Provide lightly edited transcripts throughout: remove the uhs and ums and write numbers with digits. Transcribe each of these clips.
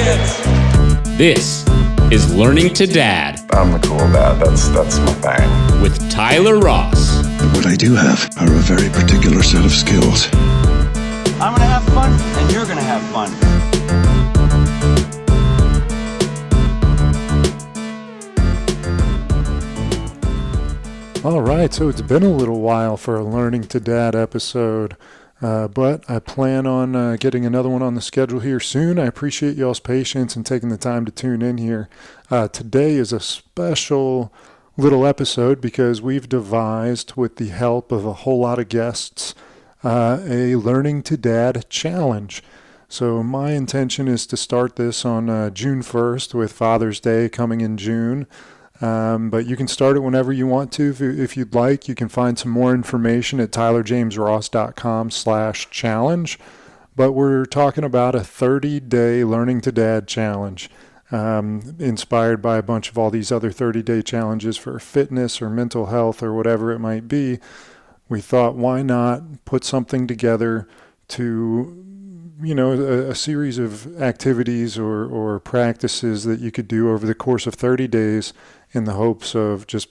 kids. This is Learning to Dad. I'm the cool dad. That's my thing. With Tyler Ross. What I do have are a very particular set of skills. I'm gonna have fun, and you're gonna have fun. All right, so it's been a little while for a Learning to Dad episode, but I plan on getting another one on the schedule here soon. I appreciate y'all's patience and taking the time to tune in here. Today is a special little episode because we've devised, with the help of a whole lot of guests, a Learning to Dad challenge. So my intention is to start this on June 1st with Father's Day coming in June. But you can start it whenever you want to if you'd like. You can find some more information at tylerjamesross.com/challenge. But we're talking about a 30-day Learning to Dad challenge, inspired by a bunch of all these other 30-day challenges for fitness or mental health or whatever it might be. We thought, why not put something together to, a series of activities or practices that you could do over the course of 30 days in the hopes of just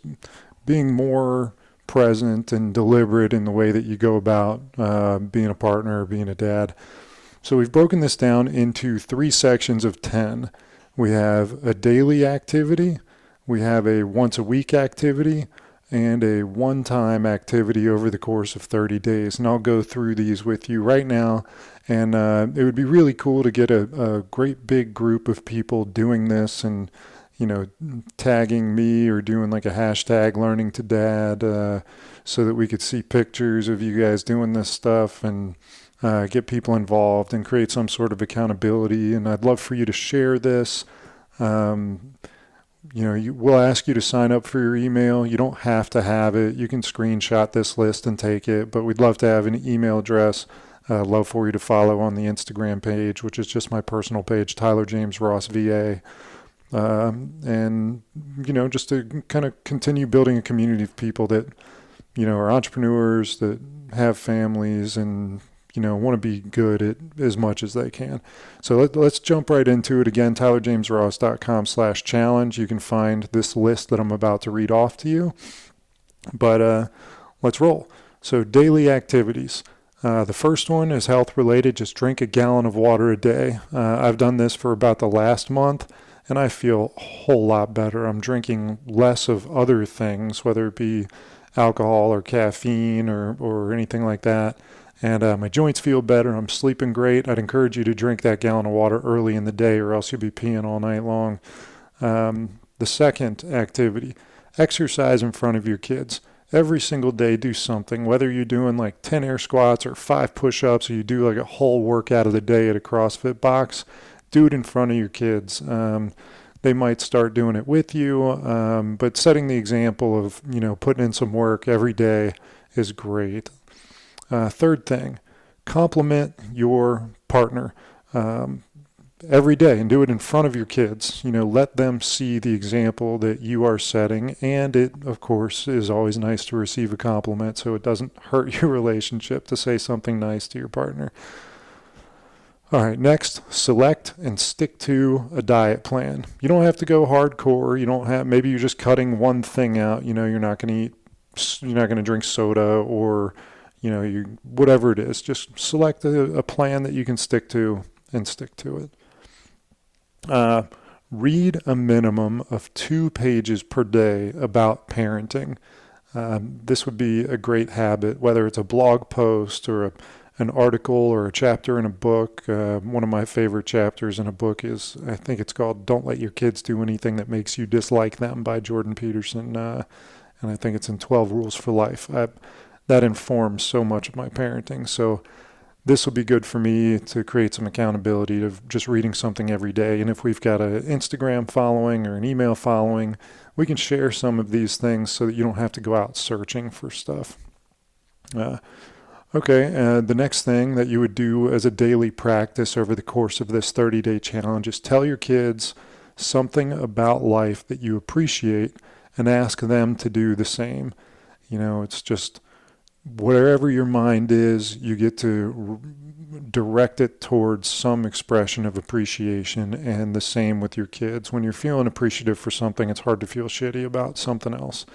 being more present and deliberate in the way that you go about being a partner or being a dad. So we've broken this down into 3 sections of 10. We have a daily activity, we have a once a week activity, and a one-time activity over the course of 30 days. And I'll go through these with you right now. And it would be really cool to get a great big group of people doing this and, tagging me or doing like a hashtag Learning to Dad so that we could see pictures of you guys doing this stuff and get people involved and create some sort of accountability. And I'd love for you to share this. We'll ask you to sign up for your email. You don't have to have it. You can screenshot this list and take it, but we'd love to have an email address. Love for you to follow on the Instagram page, which is just my personal page, Tyler James Ross VA. And just to kind of continue building a community of people that, are entrepreneurs, that have families and, want to be good at as much as they can. So let's jump right into it. Again, tylerjamesross.com/challenge. You can find this list that I'm about to read off to you. But let's roll. So daily activities. The first one is health related. Just drink a gallon of water a day. I've done this for about the last month, and I feel a whole lot better. I'm drinking less of other things, whether it be alcohol or caffeine or anything like that. And my joints feel better. I'm sleeping great. I'd encourage you to drink that gallon of water early in the day, or else you'll be peeing all night long. The second activity, exercise in front of your kids. Every single day, do something, whether you're doing like 10 air squats or 5 push-ups, or you do like a whole workout of the day at a CrossFit box, do it in front of your kids. They might start doing it with you, but setting the example of, putting in some work every day is great. Third thing, compliment your partner every day and do it in front of your kids. Let them see the example that you are setting. And it, of course, is always nice to receive a compliment so it doesn't hurt your relationship to say something nice to your partner. All right, next, select and stick to a diet plan. You don't have to go hardcore. Maybe you're just cutting one thing out. You're not going to drink soda or, whatever it is. Just select a plan that you can stick to and stick to it. Read a minimum of 2 pages per day about parenting. This would be a great habit, whether it's a blog post or an article or a chapter in a book. One of my favorite chapters in a book is, I think it's called Don't Let Your Kids Do Anything That Makes You Dislike Them by Jordan Peterson. And I think it's in 12 Rules for Life. That informs so much of my parenting. So this will be good for me to create some accountability of just reading something every day. And if we've got an Instagram following or an email following, we can share some of these things so that you don't have to go out searching for stuff. The next thing that you would do as a daily practice over the course of this 30-day challenge is tell your kids something about life that you appreciate and ask them to do the same. It's just wherever your mind is, you get to direct it towards some expression of appreciation, and the same with your kids. When you're feeling appreciative for something, it's hard to feel shitty about something else.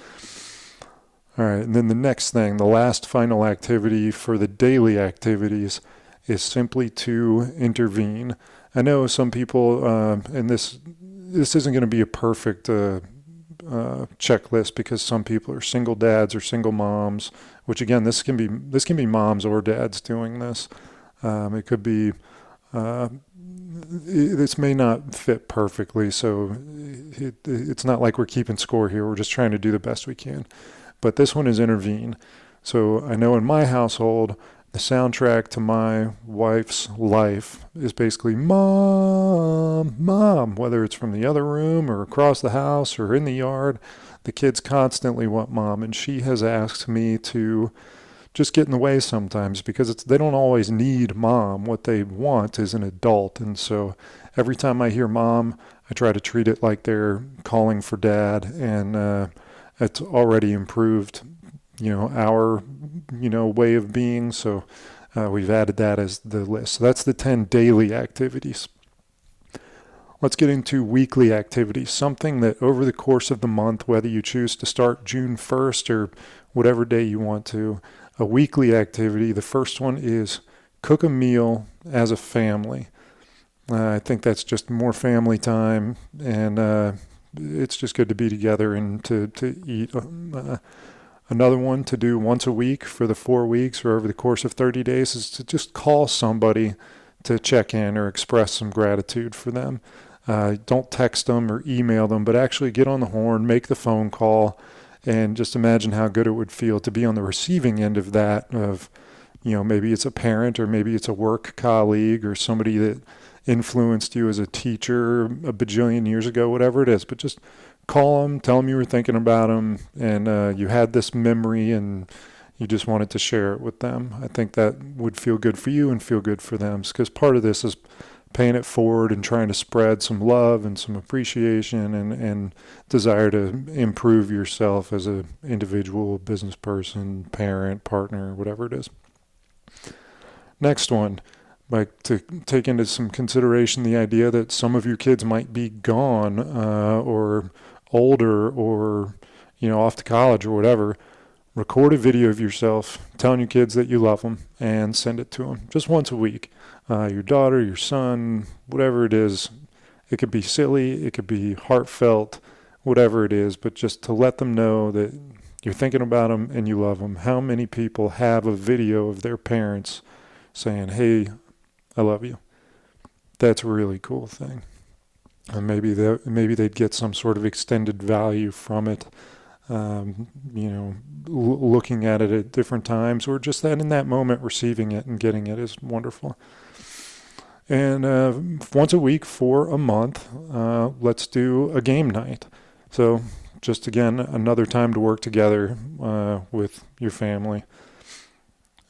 All right, and then the next thing, the last final activity for the daily activities is simply to intervene. I know some people, and this isn't going to be a perfect checklist, because some people are single dads or single moms, which again, this can be moms or dads doing this. It could be, this may not fit perfectly, so it's not like we're keeping score here. We're just trying to do the best we can. But this one is intervene. So I know in my household, the soundtrack to my wife's life is basically mom, mom, whether it's from the other room or across the house or in the yard. The kids constantly want mom, and she has asked me to just get in the way sometimes, because they don't always need mom. What they want is an adult. And so every time I hear mom, I try to treat it like they're calling for dad, and it's already improved, our, way of being. So we've added that as the list. So that's the 10 daily activities. Let's get into weekly activities, something that over the course of the month, whether you choose to start June 1st or whatever day you want to, a weekly activity. The first one is cook a meal as a family. I think that's just more family time, and it's just good to be together and to eat. Another one to do once a week for the 4 weeks or over the course of 30 days is to just call somebody to check in or express some gratitude for them. Don't text them or email them, but actually get on the horn, make the phone call, and just imagine how good it would feel to be on the receiving end of that, of, maybe it's a parent, or maybe it's a work colleague, or somebody that influenced you as a teacher a bajillion years ago, whatever it is. But just call them, tell them you were thinking about them, and you had this memory and you just wanted to share it with them. I think that would feel good for you and feel good for them, because part of this is paying it forward and trying to spread some love and some appreciation and desire to improve yourself as an individual, business person, parent, partner, whatever it is. Next one, like to take into some consideration the idea that some of your kids might be gone or older or, off to college or whatever. Record a video of yourself telling your kids that you love them and send it to them just once a week. Your daughter, your son, whatever it is. It could be silly, it could be heartfelt, whatever it is, but just to let them know that you're thinking about them and you love them. How many people have a video of their parents saying, hey, I love you? That's a really cool thing. And maybe they'd get some sort of extended value from it. Looking at it at different times, or just that in that moment receiving it and getting it is wonderful. And once a week for a month, let's do a game night. So just again, another time to work together with your family.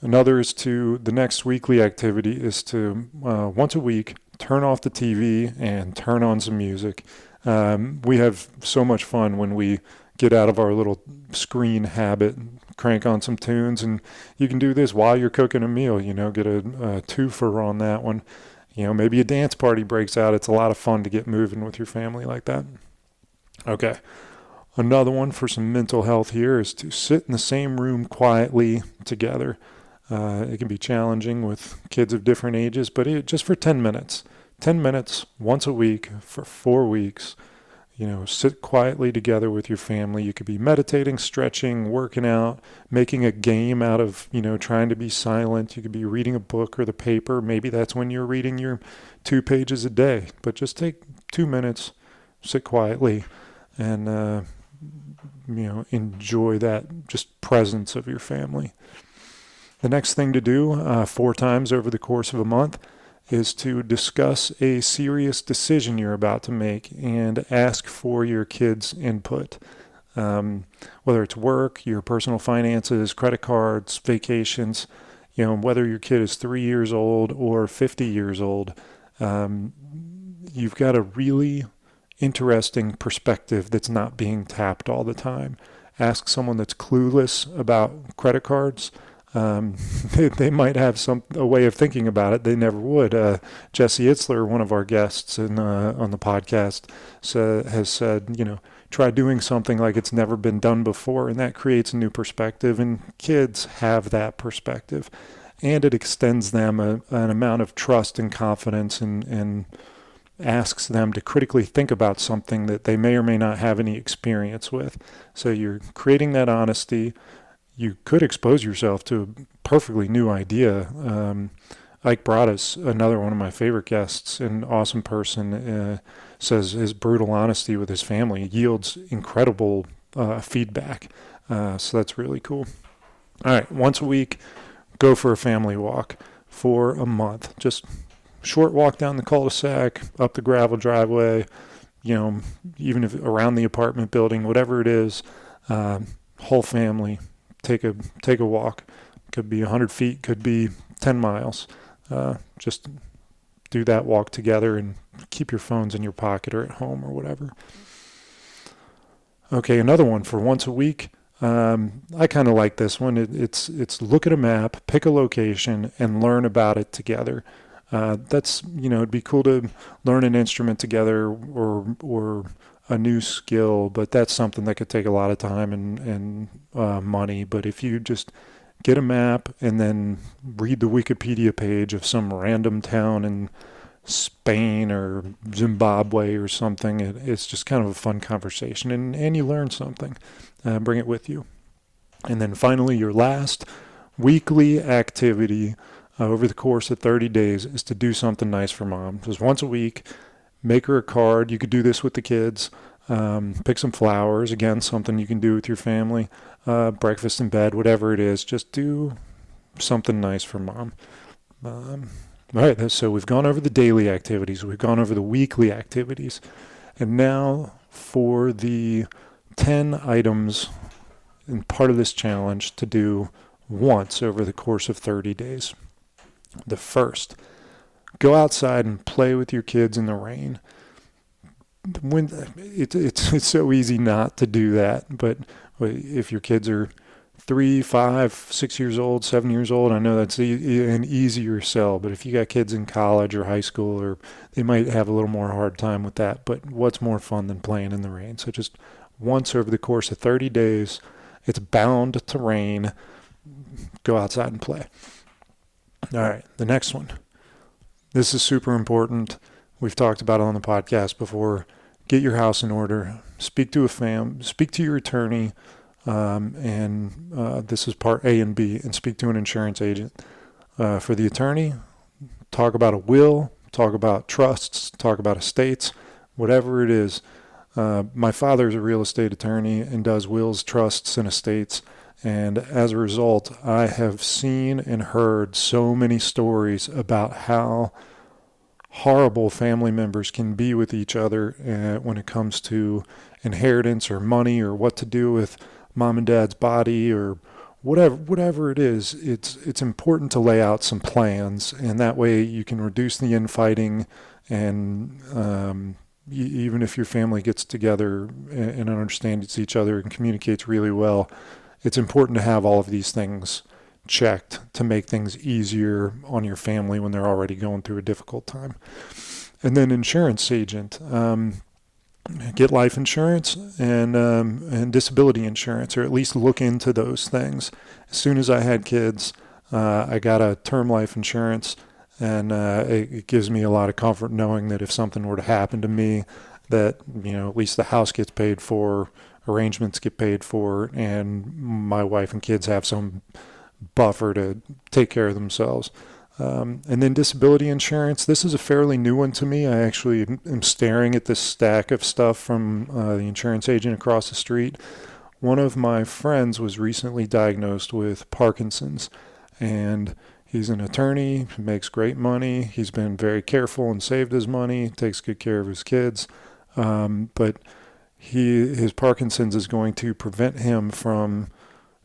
Another is the next weekly activity is to once a week turn off the TV and turn on some music. We have so much fun when we get out of our little screen habit, crank on some tunes, and you can do this while you're cooking a meal, get a twofer on that one. Maybe a dance party breaks out. It's a lot of fun to get moving with your family like that. Okay. Another one for some mental health here is to sit in the same room quietly together. It can be challenging with kids of different ages, but just for 10 minutes. 10 minutes once a week for 4 weeks. Sit quietly together with your family. You could be meditating, stretching, working out, making a game out of, trying to be silent. You could be reading a book or the paper. Maybe that's when you're reading your 2 pages a day. But just take 2 minutes, sit quietly, and, enjoy that just presence of your family. The next thing to do 4 times over the course of a month is to discuss a serious decision you're about to make and ask for your kids' input. Whether it's work, your personal finances, credit cards, vacations, whether your kid is 3 years old or 50 years old, you've got a really interesting perspective that's not being tapped all the time. Ask someone that's clueless about credit cards. They might have a way of thinking about it they never would. Jesse Itzler, one of our guests on the podcast, has said, try doing something like it's never been done before, and that creates a new perspective, and kids have that perspective, and it extends them an amount of trust and confidence, and asks them to critically think about something that they may or may not have any experience with. So you're creating that honesty. You could expose yourself to a perfectly new idea. Ike Broadus, another one of my favorite guests, an awesome person, says his brutal honesty with his family yields incredible feedback. So that's really cool. All right, once a week, go for a family walk for a month. Just short walk down the cul-de-sac, up the gravel driveway, even if around the apartment building, whatever it is, whole family. Take a walk. Could be 100 feet, could be 10 miles. Just do that walk together and keep your phones in your pocket or at home or whatever. Okay, another one for once a week. I kind of like this one. It's look at a map, pick a location, and learn about it together. That's, it'd be cool to learn an instrument together or a new skill, but that's something that could take a lot of time and money. But if you just get a map and then read the Wikipedia page of some random town in Spain or Zimbabwe or something, it's just kind of a fun conversation, and you learn something. Bring it with you. And then finally, your last weekly activity over the course of 30 days is to do something nice for mom. Just once a week, make her a card. You could do this with the kids. Pick some flowers. Again, something you can do with your family. Breakfast in bed, whatever it is. Just do something nice for mom. All right, so we've gone over the daily activities. We've gone over the weekly activities. And now for the 10 items and part of this challenge to do once over the course of 30 days. The first, go outside and play with your kids in the rain. When it's so easy not to do that, but if your kids are 3, 5, 6 years old, 7 years old, I know that's an easier sell. But if you got kids in college or high school, or they might have a little more hard time with that. But what's more fun than playing in the rain? So just once over the course of 30 days, it's bound to rain. Go outside and play. All right, the next one. This is super important. We've talked about it on the podcast before. Get your house in order. Speak to your attorney, and this is part A and B, and speak to an insurance agent. For the attorney, talk about a will, talk about trusts, talk about estates, whatever it is. My father's a real estate attorney and does wills, trusts, and estates. And as a result, I have seen and heard so many stories about how horrible family members can be with each other when it comes to inheritance or money or what to do with mom and dad's body or whatever it is. It's important to lay out some plans, and that way you can reduce the infighting. And even if your family gets together and understands each other and communicates really well, it's important to have all of these things checked to make things easier on your family when they're already going through a difficult time. And then insurance agent, get life insurance and disability insurance, or at least look into those things. As soon as I had kids, I got a term life insurance, and it gives me a lot of comfort knowing that if something were to happen to me, that at least the house gets paid for, arrangements get paid for, and my wife and kids have some buffer to take care of themselves. And then disability insurance. This is a fairly new one to me. I actually am staring at this stack of stuff from the insurance agent across the street. One of my friends was recently diagnosed with Parkinson's, and he's an attorney, makes great money. He's been very careful and saved his money, takes good care of his kids. But his Parkinson's is going to prevent him from,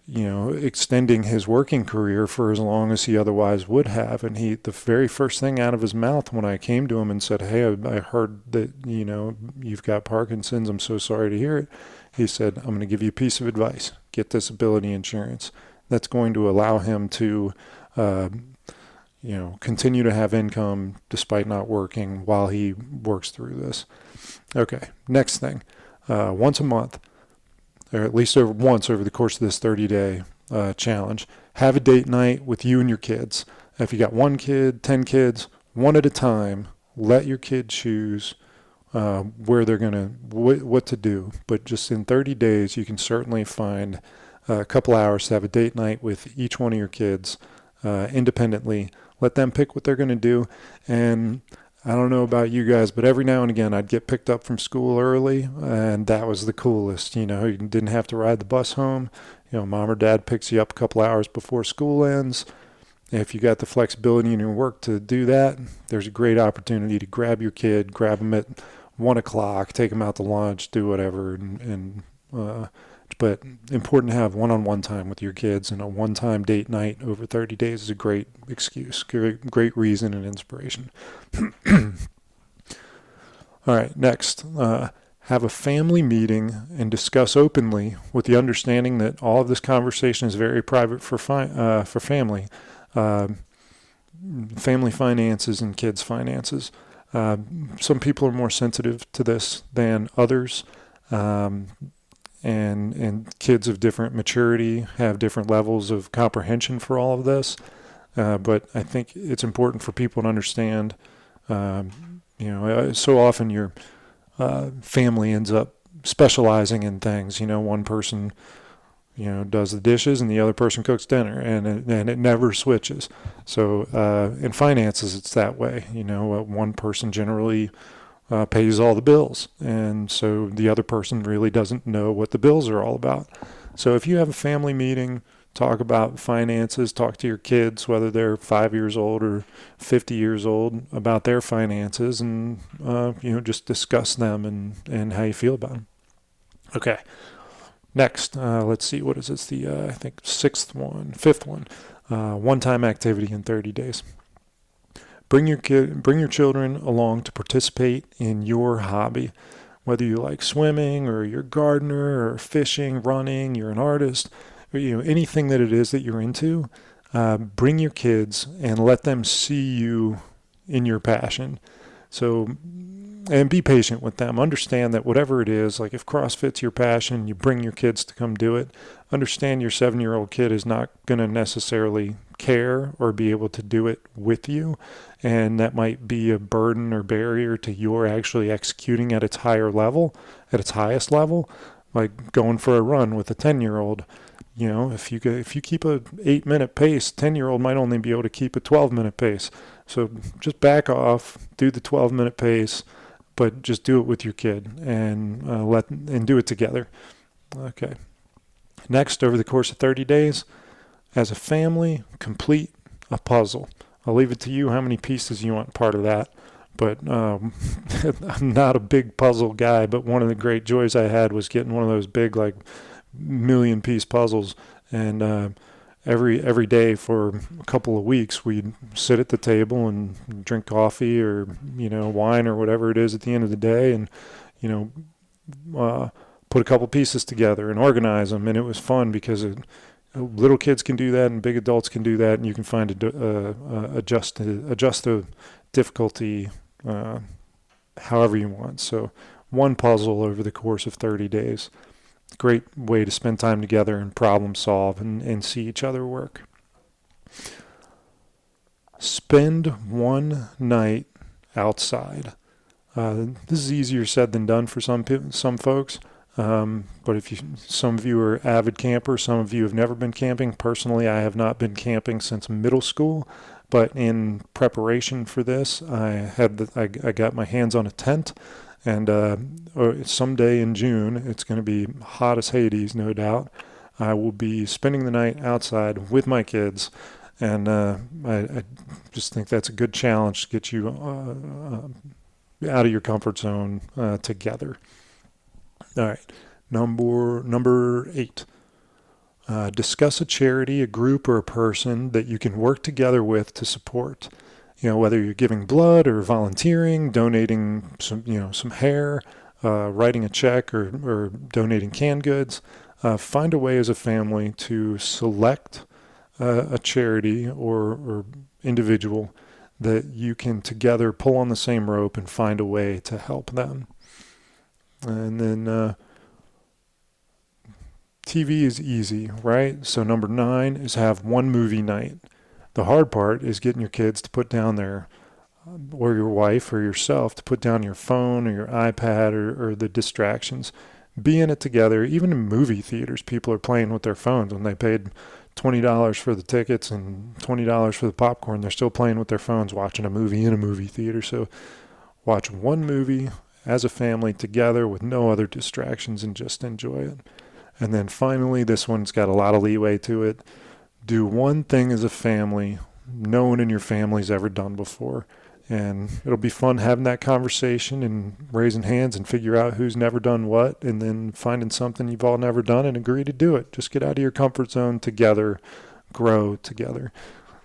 extending his working career for as long as he otherwise would have. And the very first thing out of his mouth when I came to him and said, "Hey, I heard that, you've got Parkinson's. I'm so sorry to hear it." He said, "I'm going to give you a piece of advice. Get disability insurance. that's going to allow him to, continue to have income despite not working while he works through this. Okay, next thing, once a month, or at least once over the course of this 30-day challenge, have a date night with you and your kids. If you got 1 kid, 10 kids, one at a time, let your kid choose where they're going to, what to do. But just in 30 days, you can certainly find a couple hours to have a date night with each one of your kids independently. Let them pick what they're going to do. And I don't know about you guys, but every now and again, I'd get picked up from school early, and that was the coolest. You didn't have to ride the bus home. Mom or dad picks you up a couple hours before school ends. If you got the flexibility in your work to do that, there's a great opportunity to grab your kid, grab them at 1 o'clock, take them out to lunch, do whatever. But important to have one-on-one time with your kids, and a one-time date night over 30 days is a great excuse, great reason and inspiration. All right, next, have a family meeting and discuss openly with the understanding that all of this conversation is very private for family. Family finances and kids' finances. Some people are more sensitive to this than others, and kids of different maturity have different levels of comprehension for all of this. But I think it's important for people to understand. So often your family ends up specializing in things. One person does the dishes and the other person cooks dinner, and it never switches. So in finances, it's that way. One person generally pays all the bills, and so the other person really doesn't know what the bills are all about. So if you have a family meeting, talk about finances, talk to your kids, whether they're 5 years old or 50 years old, about their finances, and just discuss them and how you feel about them. Okay. Next, let's see, what is this? The, I think, fifth one, one-time activity in 30 days. Bring your children along to participate in your hobby, whether you like swimming or you're a gardener or fishing, running, you're an artist, or, anything that it is that you're into. Bring your kids and let them see you in your passion. So, and be patient with them. Understand that whatever it is, like if CrossFit's your passion, you bring your kids to come do it. Understand your 7-year-old kid is not going to necessarily care or be able to do it with you. And that might be a burden or barrier to your actually executing at its higher level, at its highest level, like going for a run with a 10-year-old. If you keep a 8-minute pace, 10-year-old might only be able to keep a 12-minute pace. So just back off, do the 12-minute pace, but just do it with your kid and do it together. Okay. Next, over the course of 30 days, as a family, complete a puzzle. I'll leave it to you how many pieces you want part of that. But I'm not a big puzzle guy, but one of the great joys I had was getting one of those big, like, million-piece puzzles. And every day for a couple of weeks, we'd sit at the table and drink coffee or, wine or whatever it is at the end of the day, and, put a couple pieces together and organize them. And it was fun because little kids can do that and big adults can do that, and you can find adjust the difficulty however you want. So one puzzle over the course of 30 days. Great way to spend time together and problem solve and see each other work. Spend one night outside. This is easier said than done for some folks. But some of you are avid campers, some of you have never been camping. Personally, I have not been camping since middle school. But in preparation for this, I got my hands on a tent. And someday in June, it's going to be hot as Hades, no doubt. I will be spending the night outside with my kids, and I just think that's a good challenge to get you out of your comfort zone together. All right, number 8. Discuss a charity, a group, or a person that you can work together with to support. Whether you're giving blood or volunteering, donating some hair, writing a check, or donating canned goods. find a way as a family to select a charity or individual that you can together pull on the same rope and find a way to help them. And then TV is easy, right? So number 9 is have one movie night. The hard part is getting your kids to put down or your wife or yourself to put down your phone or your iPad or the distractions. Be in it together. Even in movie theaters, people are playing with their phones. When they paid $20 for the tickets and $20 for the popcorn, they're still playing with their phones watching a movie in a movie theater. So watch one movie as a family together with no other distractions and just enjoy it. And then finally, this one's got a lot of leeway to it. Do one thing as a family no one in your family's ever done before. And it'll be fun having that conversation and raising hands and figure out who's never done what, and then finding something you've all never done and agree to do it. Just get out of your comfort zone together, grow together.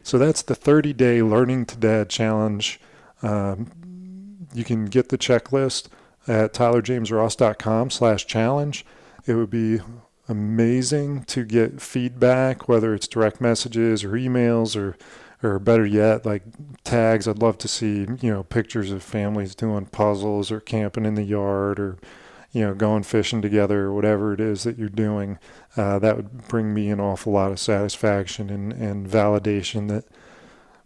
So that's the 30-day Learning to Dad challenge. You can get the checklist at tylerjamesross.com/challenge. It would be amazing to get feedback, whether it's direct messages or emails or better yet, like tags. I'd love to see, pictures of families doing puzzles or camping in the yard or, going fishing together or whatever it is that you're doing. That would bring me an awful lot of satisfaction and validation that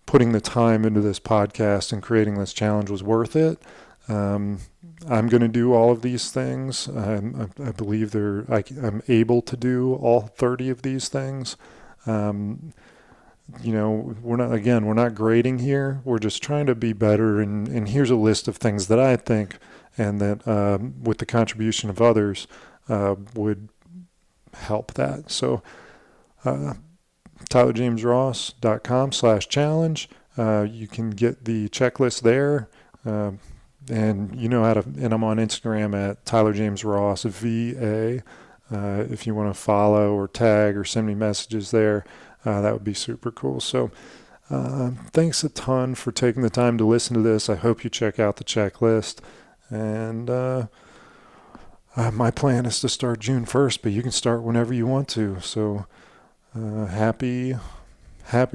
putting the time into this podcast and creating this challenge was worth it. I'm going to do all of these things. I believe I'm able to do all 30 of these things. We're not grading here. We're just trying to be better. And here's a list of things that I think and that with the contribution of others would help that. So tylerjamesross.com/challenge. You can get the checklist there. And you know how to, and I'm on Instagram at tylerjamesrossva. If you want to follow or tag or send me messages there, that would be super cool. So thanks a ton for taking the time to listen to this. I hope you check out the checklist. And my plan is to start June 1st, but you can start whenever you want to. So happy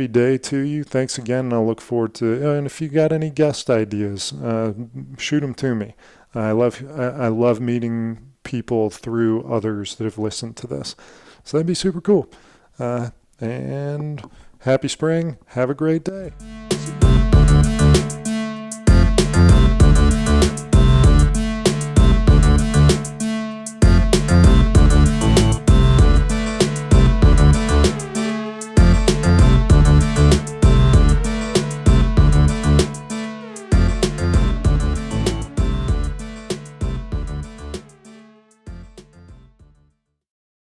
day to you. Thanks again, and I'll look forward to and if you got any guest ideas, shoot them to me. I love meeting people through others that have listened to this. So that'd be super cool. And happy spring. Have a great day.